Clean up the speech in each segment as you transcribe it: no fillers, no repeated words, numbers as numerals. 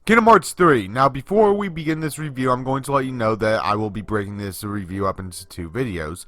Kingdom Hearts 3. Now, before we begin this review, I'm going to let you know that I will be breaking this review up into two videos.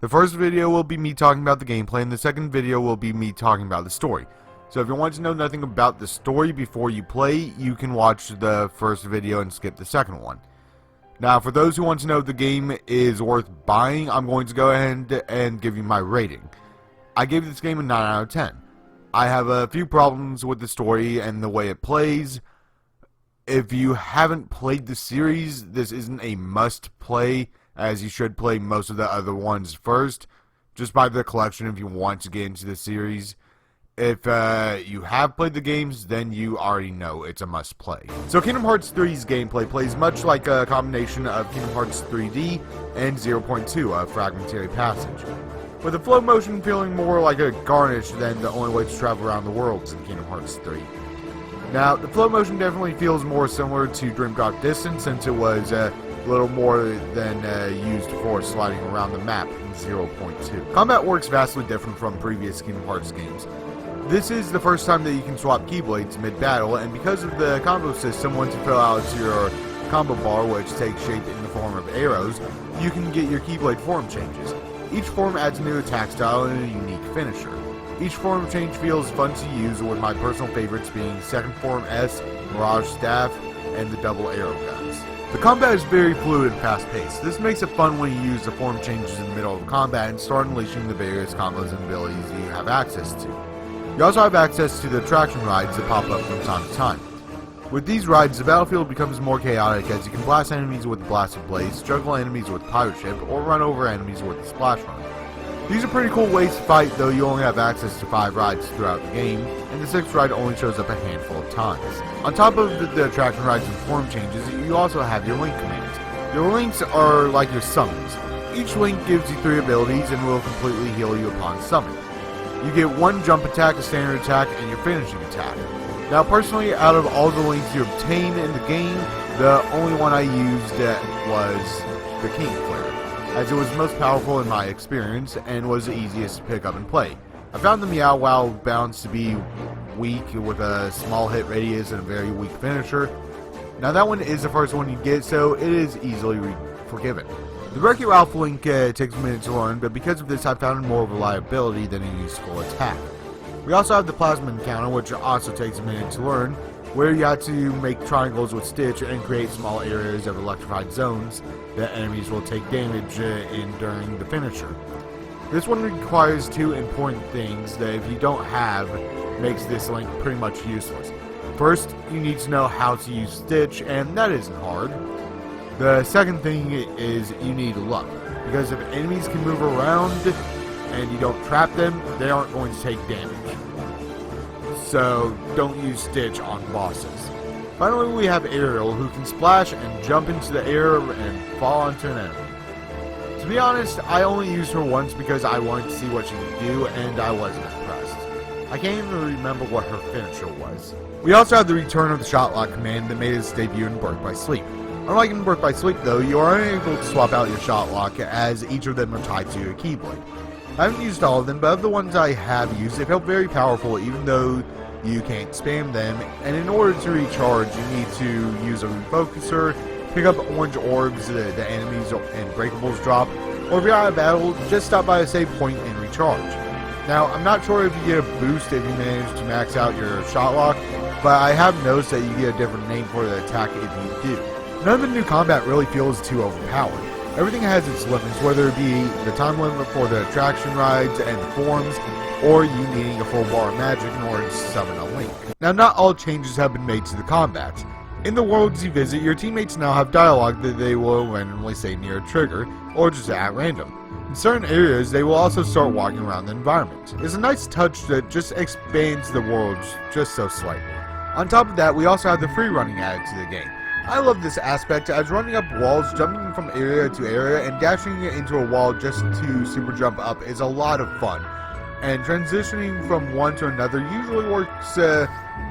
The first video will be me talking about the gameplay, and the second video will be me talking about the story. So if you want to know nothing about the story before you play, you can watch the first video and skip the second one. Now, for those who want to know if the game is worth buying, I'm going to go ahead and give you my rating. I gave this game a 9 out of 10. I have a few problems with the story and the way it plays. If you haven't played the series, this isn't a must-play, as you should play most of the other ones first. Just buy the collection if you want to get into the series. If you have played the games, then you already know it's a must-play. So Kingdom Hearts 3's gameplay plays much like a combination of Kingdom Hearts 3D and 0.2, a fragmentary passage, with the flow motion feeling more like a garnish than the only way to travel around the world in Kingdom Hearts 3. Now, the flow motion definitely feels more similar to Dream Drop Distance, since it was a little more than used for sliding around the map in 0.2. Combat works vastly different from previous Kingdom Hearts games. This is the first time that you can swap keyblades mid-battle, and because of the combo system, once you fill out your combo bar, which takes shape in the form of arrows, you can get your keyblade form changes. Each form adds a new attack style and a unique finisher. Each form change feels fun to use, with my personal favorites being Second Form S, Mirage Staff, and the double arrow guns. The combat is very fluid and fast-paced. This makes it fun when you use the form changes in the middle of combat and start unleashing the various combos and abilities you have access to. You also have access to the attraction rides that pop up from time to time. With these rides, the battlefield becomes more chaotic as you can blast enemies with the Blasted Blaze, juggle enemies with Pirate Ship, or run over enemies with the Splash Run. These are pretty cool ways to fight, though you only have access to 5 rides throughout the game, and the 6th ride only shows up a handful of times. On top of the attraction rides and form changes, you also have your link commands. Your links are like your summons. Each link gives you 3 abilities and will completely heal you upon summon. You get 1 jump attack, a standard attack, and your finishing attack. Now, personally, out of all the links you obtain in the game, the only one I used was the King Flare, as it was most powerful in my experience and was the easiest to pick up and play. I found the Meow Wow bounce to be weak, with a small hit radius and a very weak finisher. Now, that one is the first one you get, so it is easily forgiven. The Wreck-It Ralph link takes a minute to learn, but because of this I found more reliability than a useful attack. We also have the Plasma Encounter, which also takes a minute to learn, where you have to make triangles with Stitch and create small areas of electrified zones that enemies will take damage in during the finisher. This one requires 2 important things that, if you don't have, makes this link pretty much useless. First, you need to know how to use Stitch, and that isn't hard. The second thing is you need luck, because if enemies can move around and you don't trap them, they aren't going to take damage. So don't use Stitch on bosses. Finally, we have Ariel, who can splash and jump into the air and fall onto an enemy. To be honest, I only used her once because I wanted to see what she could do, and I wasn't impressed. I can't even remember what her finisher was. We also have the return of the Shot Lock command that made its debut in Birth by Sleep. Unlike in Birth by Sleep, though, you are unable to swap out your Shot Lock, as each of them are tied to your Keyblade. I haven't used all of them, but of the ones I have used, they felt very powerful even though you can't spam them, and in order to recharge, you need to use a refocuser, pick up orange orbs the enemies and breakables drop, or if you're out of battle, just stop by a save point and recharge. Now, I'm not sure if you get a boost if you manage to max out your Shot Lock, but I have noticed that you get a different name for the attack if you do. None of the new combat really feels too overpowered. Everything has its limits, whether it be the time limit for the attraction rides and the forms, or you needing a full bar of magic in order to summon a link. Now, not all changes have been made to the combat. In the worlds you visit, your teammates now have dialogue that they will randomly say near a trigger, or just at random. In certain areas, they will also start walking around the environment. It's a nice touch that just expands the worlds just so slightly. On top of that, we also have the free running added to the game. I love this aspect, as running up walls, jumping from area to area, and dashing into a wall just to super jump up is a lot of fun. And transitioning from one to another usually works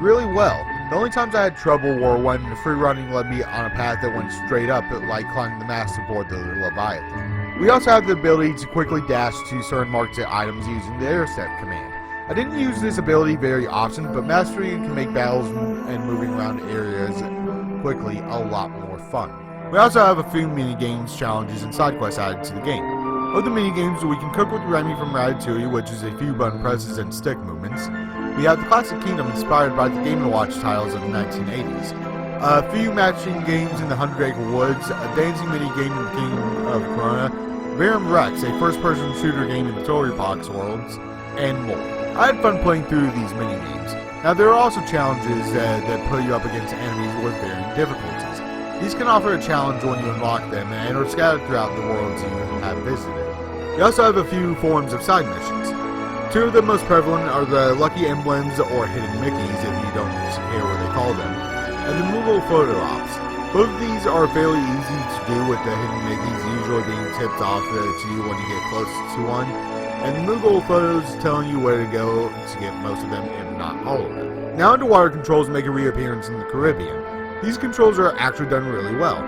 really well. The only times I had trouble were when free running led me on a path that went straight up, like climbing the mast aboard the Leviathan. We also have the ability to quickly dash to certain marked items using the air step command. I didn't use this ability very often, but mastering it can make battles and moving around areas quickly a lot more fun. We also have a few mini-games, challenges, and side quests added to the game. Of the mini-games, we can cook with Remy from Ratatouille, which is a few button presses and stick movements. We have the classic kingdom inspired by the Game & Watch titles of the 1980s. A few matching games in the 100 Acre Woods, a dancing mini-game in the Kingdom of Corona, Verum Rex, a first-person shooter game in the Tory Box worlds, and more. I had fun playing through these mini-games. Now, there are also challenges that put you up against enemies with varying difficulties. These can offer a challenge when you unlock them and are scattered throughout the worlds you have visited. We also have a few forms of side missions. Two of the most prevalent are the Lucky Emblems or Hidden Mickeys, if you don't care what they call them, and the Moogle Photo Ops. Both of these are fairly easy to do, with the Hidden Mickeys usually being tipped off to you when you get close to one, and the Moogle Photos telling you where to go to get most of them, if not all of them. Now, underwater controls make a reappearance in the Caribbean. These controls are actually done really well.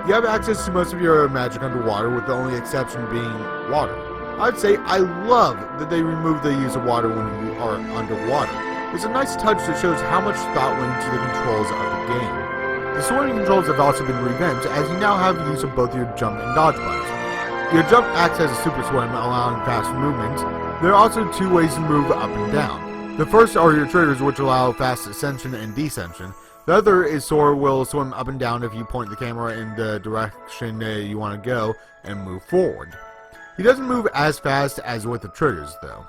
You have access to most of your magic underwater, with the only exception being water. I'd say I love that they remove the use of water when you are underwater. It's a nice touch that shows how much thought went into the controls of the game. The swimming controls have also been revamped, as you now have use of both your jump and dodge buttons. Your jump acts as a super swim, allowing fast movement. There are also two ways to move up and down. The first are your triggers, which allow fast ascension and descension. The other is Sora will swim up and down if you point the camera in the direction you want to go and move forward. He doesn't move as fast as with the triggers, though.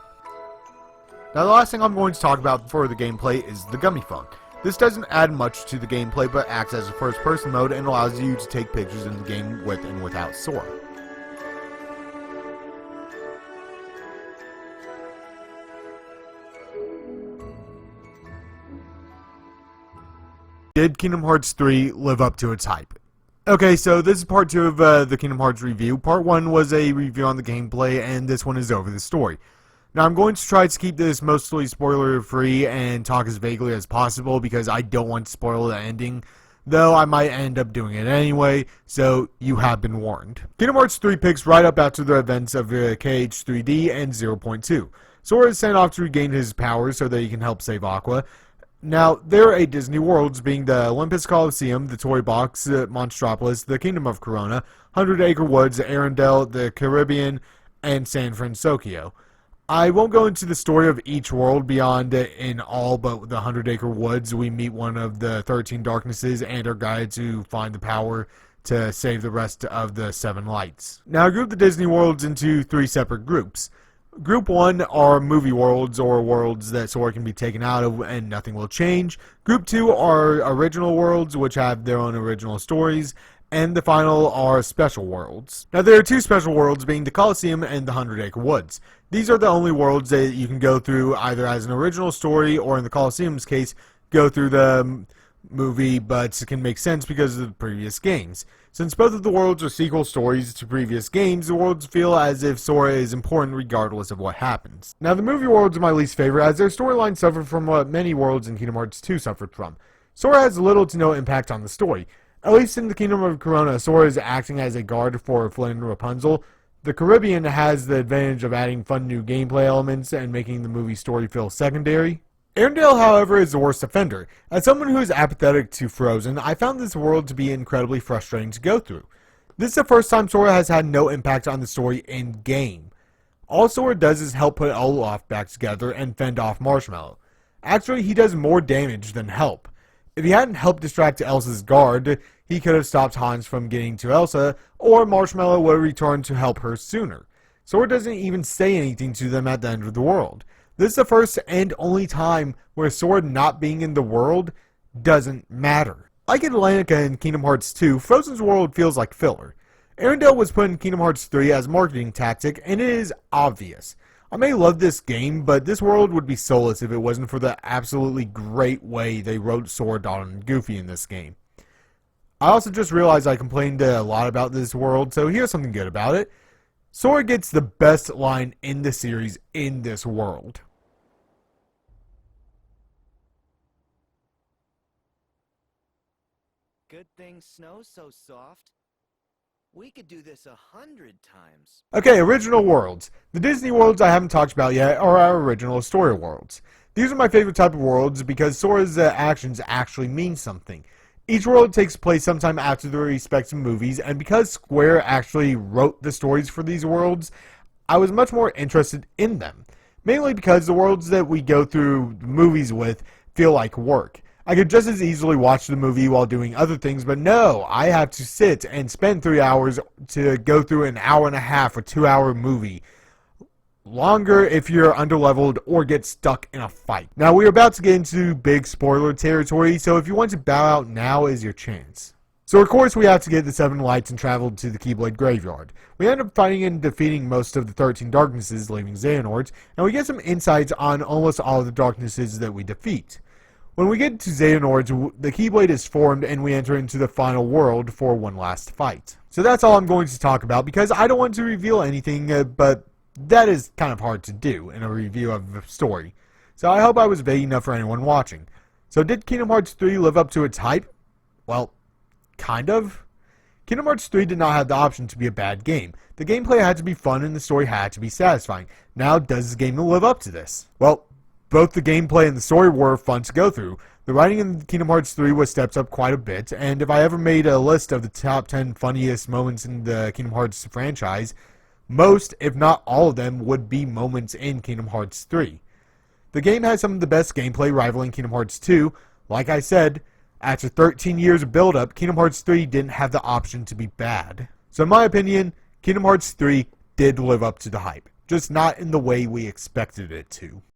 Now, the last thing I'm going to talk about for the gameplay is the Gummy Phone. This doesn't add much to the gameplay, but acts as a first-person mode and allows you to take pictures in the game with and without Sora. Did Kingdom Hearts 3 live up to its hype? Okay, so this is part 2 of the Kingdom Hearts review. Part 1 was a review on the gameplay, and this one is over the story. Now, I'm going to try to keep this mostly spoiler-free and talk as vaguely as possible because I don't want to spoil the ending, though I might end up doing it anyway, so you have been warned. Kingdom Hearts 3 picks right up after the events of KH3D and 0.2. Sora is sent off to regain his powers so that he can help save Aqua. Now, there are 8 Disney worlds, being the Olympus Coliseum, the Toy Box, Monstropolis, the Kingdom of Corona, 100 Acre Woods, Arendelle, the Caribbean, and San Francisco. I won't go into the story of each world beyond in all but the 100 Acre Woods. We meet one of the 13 Darknesses and are guided to find the power to save the rest of the 7 lights. Now, I group the Disney worlds into 3 separate groups. Group 1 are movie worlds, or worlds that Sora can be taken out of and nothing will change. Group 2 are original worlds, which have their own original stories. And the final are special worlds. Now, there are 2 special worlds, being the Coliseum and the 100 Acre Woods. These are the only worlds that you can go through either as an original story, or in the Coliseum's case, go through the movie, but it can make sense because of the previous games. Since both of the worlds are sequel stories to previous games, the worlds feel as if Sora is important regardless of what happens. Now, the movie worlds are my least favorite, as their storylines suffer from what many worlds in Kingdom Hearts 2 suffered from. Sora has little to no impact on the story. At least in the Kingdom of Corona, Sora is acting as a guard for Flynn and Rapunzel. The Caribbean has the advantage of adding fun new gameplay elements and making the movie story feel secondary. Arendelle, however, is the worst offender. As someone who is apathetic to Frozen, I found this world to be incredibly frustrating to go through. This is the first time Sora has had no impact on the story in-game. All Sora does is help put Olaf back together and fend off Marshmallow. Actually, he does more damage than help. If he hadn't helped distract Elsa's guard, he could have stopped Hans from getting to Elsa, or Marshmallow would have returned to help her sooner. Sora doesn't even say anything to them at the end of the world. This is the first and only time where Sora not being in the world doesn't matter. Like Atlantica in Kingdom Hearts 2, Frozen's world feels like filler. Arendelle was put in Kingdom Hearts 3 as a marketing tactic, and it is obvious. I may love this game, but this world would be soulless if it wasn't for the absolutely great way they wrote Sora, Donald, and Goofy in this game. I also just realized I complained a lot about this world, so here's something good about it. Sora gets the best line in the series in this world. Good thing snow's so soft. We could do this 100 times. Okay, original worlds. The Disney worlds I haven't talked about yet are our original story worlds. These are my favorite type of worlds because Sora's actions actually mean something. Each world takes place sometime after the respective movies, and because Square actually wrote the stories for these worlds, I was much more interested in them. Mainly because the worlds that we go through movies with feel like work. I could just as easily watch the movie while doing other things, but no, I have to sit and spend 3 hours to go through an hour and a half or 2 hour movie. Longer if you're underleveled or get stuck in a fight. Now, we're about to get into big spoiler territory, so if you want to bow out, now is your chance. So of course we have to get the 7 lights and travel to the Keyblade Graveyard. We end up fighting and defeating most of the 13 darknesses, leaving Xehanorts, and we get some insights on almost all of the darknesses that we defeat. When we get to Xehanorts, the Keyblade is formed and we enter into the final world for one last fight. So that's all I'm going to talk about because I don't want to reveal anything, but that is kind of hard to do in a review of a story. So I hope I was vague enough for anyone watching. So did Kingdom Hearts 3 live up to its hype? Well, kind of. Kingdom Hearts 3 did not have the option to be a bad game. The gameplay had to be fun and the story had to be satisfying. Now, does the game live up to this? Well, both the gameplay and the story were fun to go through. The writing in Kingdom Hearts 3 was stepped up quite a bit, and if I ever made a list of the top 10 funniest moments in the Kingdom Hearts franchise, most, if not all of them, would be moments in Kingdom Hearts 3. The game has some of the best gameplay rivaling Kingdom Hearts 2. Like I said, after 13 years of build-up, Kingdom Hearts 3 didn't have the option to be bad. So in my opinion, Kingdom Hearts 3 did live up to the hype, just not in the way we expected it to.